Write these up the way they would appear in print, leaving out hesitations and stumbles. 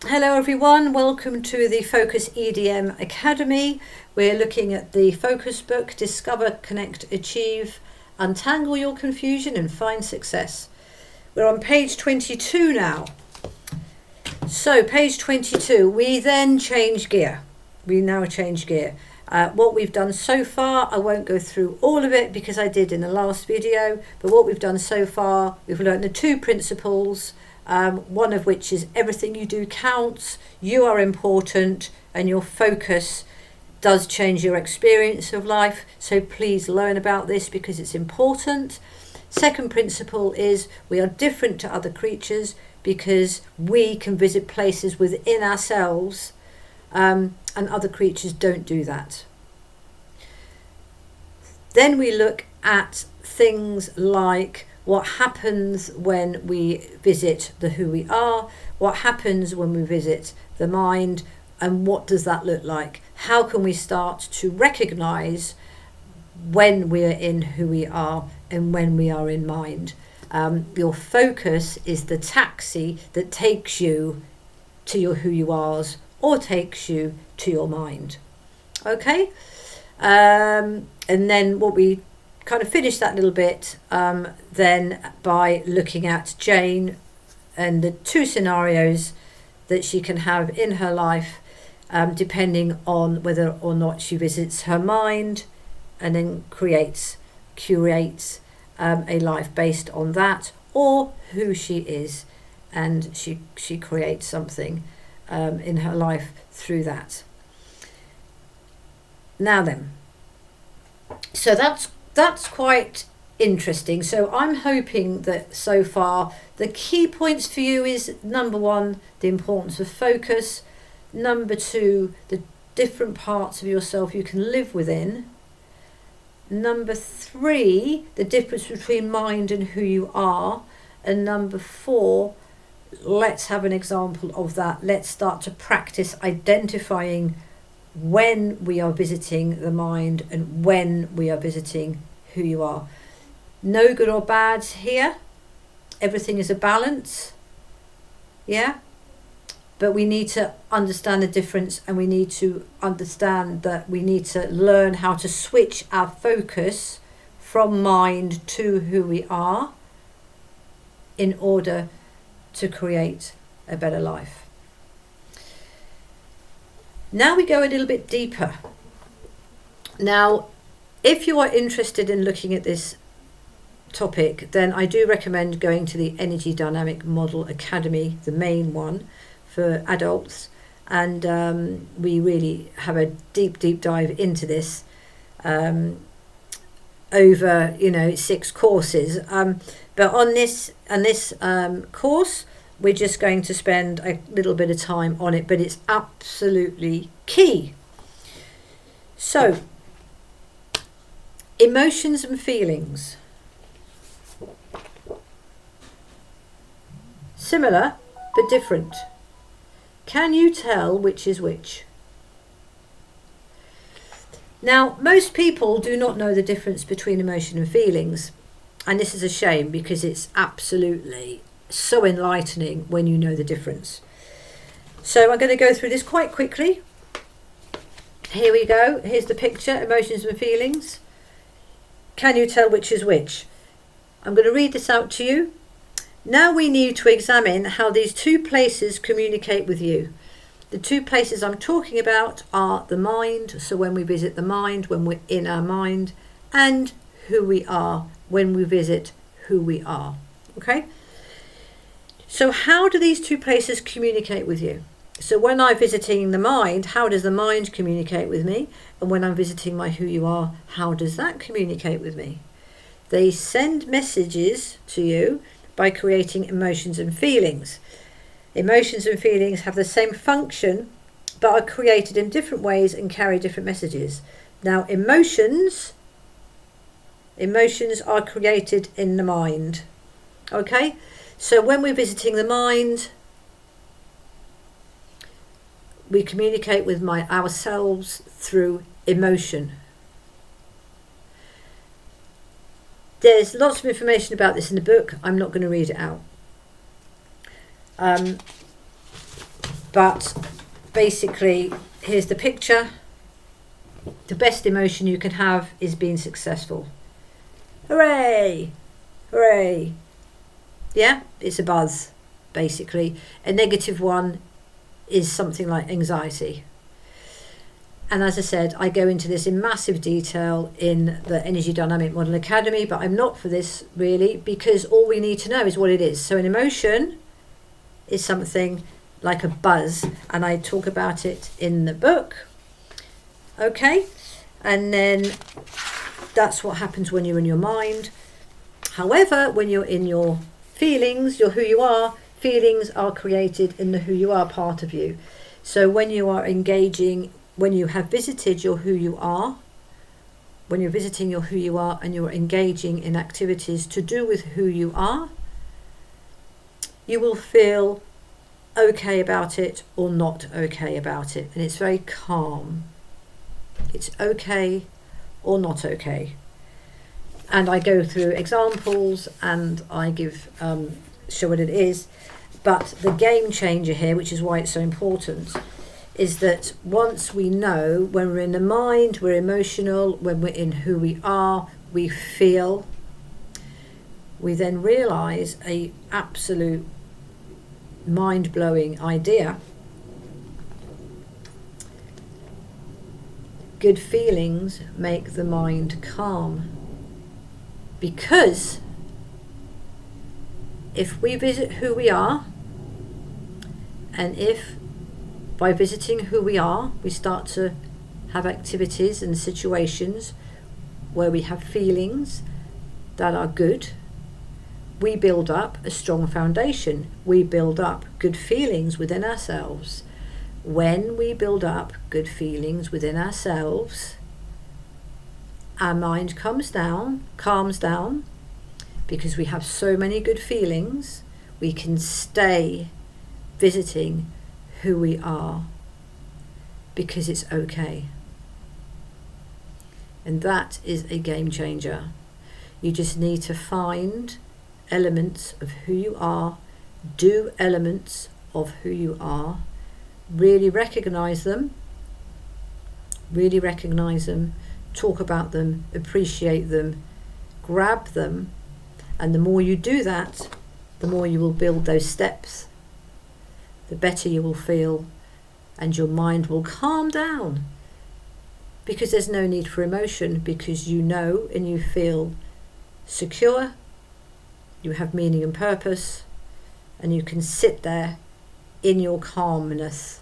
Hello everyone, welcome to the FOCUS EDM Academy. We're looking at the FOCUS book, Discover, Connect, Achieve, Untangle Your Confusion and Find Success. We're on page 22 now. So page 22, we then change gear. We now change gear. What we've done so far, I won't go through all of it because I did in the last video, but what we've done so far, we've learned the two principles. One of which is everything you do counts, you are important, and your focus does change your experience of life. So please learn about this because it's important. Second principle is we are different to other creatures because we can visit places within ourselves, and other creatures don't do that. Then we look at things like what happens when we visit the who we are, what happens when we visit the mind, and what does that look like? How can we start to recognize when we are in who we are and when we are in mind? Your focus is the taxi that takes you to your who you are's or takes you to your mind. Okay? And then what we kind of finish that little bit then by looking at Jane and the two scenarios that she can have in her life depending on whether or not she visits her mind and then curates a life based on that, or who she is and she creates something in her life through that. Now then, so that's quite interesting. So I'm hoping that so far the key points for you is number one, the importance of focus. Number two, the different parts of yourself you can live within. Number three, the difference between mind and who you are. And number four, let's have an example of that. Let's start to practice identifying when we are visiting the mind and when we are visiting who you are. No good or bad here. Everything is a balance. Yeah? But we need to understand the difference, and we need to understand that we need to learn how to switch our focus from mind to who we are in order to create a better life. Now we go a little bit deeper. Now, if you are interested in looking at this topic, then I do recommend going to the Energy Dynamic Model Academy, the main one for adults. And we really have a deep dive into this over 6 courses. But on this course, we're just going to spend a little bit of time on it, but it's absolutely key. So, emotions and feelings. Similar, but different. Can you tell which is which? Now, most people do not know the difference between emotion and feelings. And this is a shame because it's absolutely so enlightening when you know the difference. So I'm going to go through this quite quickly. Here we go. Here's the picture, emotions and feelings. Can you tell which is which? I'm going to read this out to you. Now we need to examine how these two places communicate with you. The two places I'm talking about are the mind, so when we visit the mind, when we're in our mind, and who we are, when we visit who we are. Okay? So how do these two places communicate with you? So when I'm visiting the mind, how does the mind communicate with me? And when I'm visiting my who you are, how does that communicate with me? They send messages to you by creating emotions and feelings. Emotions and feelings have the same function, but are created in different ways and carry different messages. Now, emotions are created in the mind. Okay? So when we're visiting the mind, we communicate with ourselves through emotion. There's lots of information about this in the book. I'm not going to read it out. But basically, here's the picture. The best emotion you can have is being successful. Hooray! Hooray! Yeah, it's a buzz, basically. A negative one is something like anxiety. And as I said, I go into this in massive detail in the Energy Dynamic Model Academy, but I'm not for this really, because all we need to know is what it is. So an emotion is something like a buzz, and I talk about it in the book. Okay, and then that's what happens when you're in your mind. However, when you're in your feelings, you're who you are, feelings are created in the who you are part of you. So when you are engaging, when you have visited your who you are, when you're visiting your who you are and you're engaging in activities to do with who you are, you will feel okay about it or not okay about it. And it's very calm. It's okay or not okay. And I go through examples and I give show what it is. But the game changer here, which is why it's so important, is that once we know, when we're in the mind, we're emotional, when we're in who we are, we feel, we then realize a absolute mind-blowing idea. Good feelings make the mind calm. Because if we visit who we are, and if by visiting who we are, we start to have activities and situations where we have feelings that are good, we build up a strong foundation. We build up good feelings within ourselves. When we build up good feelings within ourselves, our mind calms down, because we have so many good feelings, we can stay visiting who we are because it's okay. And that is a game changer. You just need to find elements of who you are, do elements of who you are, really recognize them, talk about them, appreciate them, grab them, and the more you do that, the more you will build those steps, the better you will feel, and your mind will calm down, because there's no need for emotion, because you know and you feel secure, you have meaning and purpose, and you can sit there in your calmness,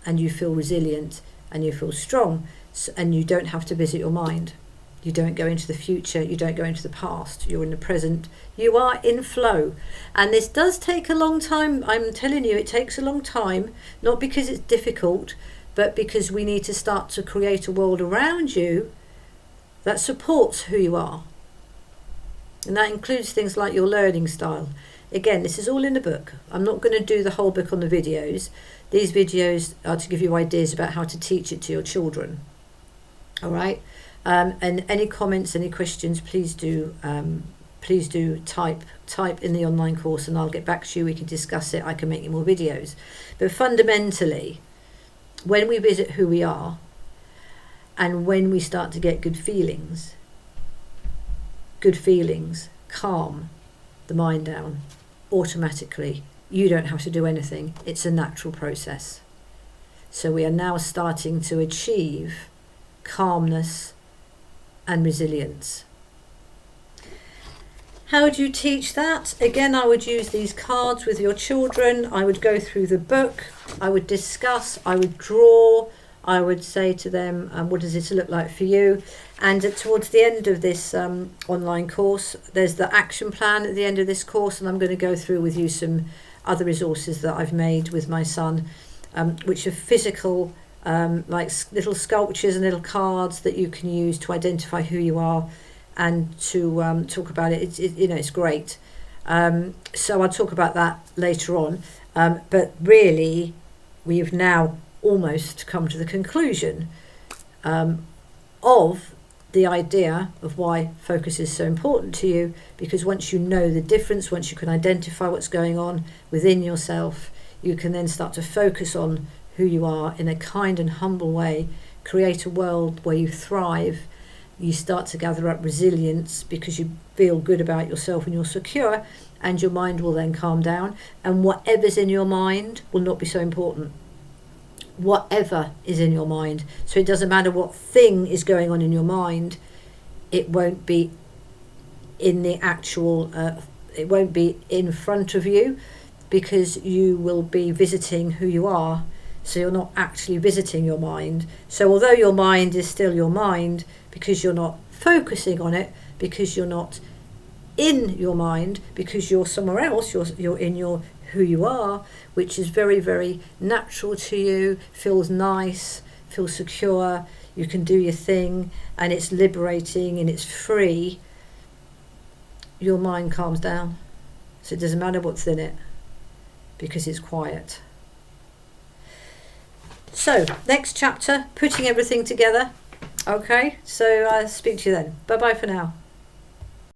and you feel resilient and you feel strong, and you don't have to visit your mind. You don't go into the future, you don't go into the past, you're in the present, you are in flow. And this does take a long time, I'm telling you, it takes a long time, not because it's difficult, but because we need to start to create a world around you that supports who you are. And that includes things like your learning style. Again, this is all in the book. I'm not going to do the whole book on the videos. These videos are to give you ideas about how to teach it to your children. All right? And any comments, any questions, please do type in the online course, and I'll get back to you. We can discuss it. I can make you more videos. But fundamentally, when we visit who we are, and when we start to get good feelings calm the mind down automatically. You don't have to do anything. It's a natural process. So we are now starting to achieve calmness and resilience. How do you teach that? Again, I would use these cards with your children. I would go through the book. I would discuss. I would draw. I would say to them, what does this look like for you? And towards the end of this online course, there's the action plan at the end of this course, and I'm going to go through with you some other resources that I've made with my son, which are physical, like little sculptures and little cards that you can use to identify who you are and to talk about it. It's great. So I'll talk about that later on. But really, we've now almost come to the conclusion of the idea of why focus is so important to you, because once you know the difference, once you can identify what's going on within yourself, you can then start to focus on who you are in a kind and humble way, create a world where you thrive. You start to gather up resilience because you feel good about yourself and you're secure, and your mind will then calm down, and whatever's in your mind will not be so important. Whatever is in your mind. So it doesn't matter what thing is going on in your mind, it won't be in the actual, it won't be in front of you, because you will be visiting who you are. So you're not actually visiting your mind. So although your mind is still your mind, because you're not focusing on it, because you're not in your mind, because you're somewhere else, you're in your who you are, which is very, very natural to you, feels nice, feels secure, you can do your thing, and it's liberating and it's free. Your mind calms down. So it doesn't matter what's in it, because it's quiet. So, next chapter, putting everything together. Okay, so I'll speak to you then. Bye-bye for now.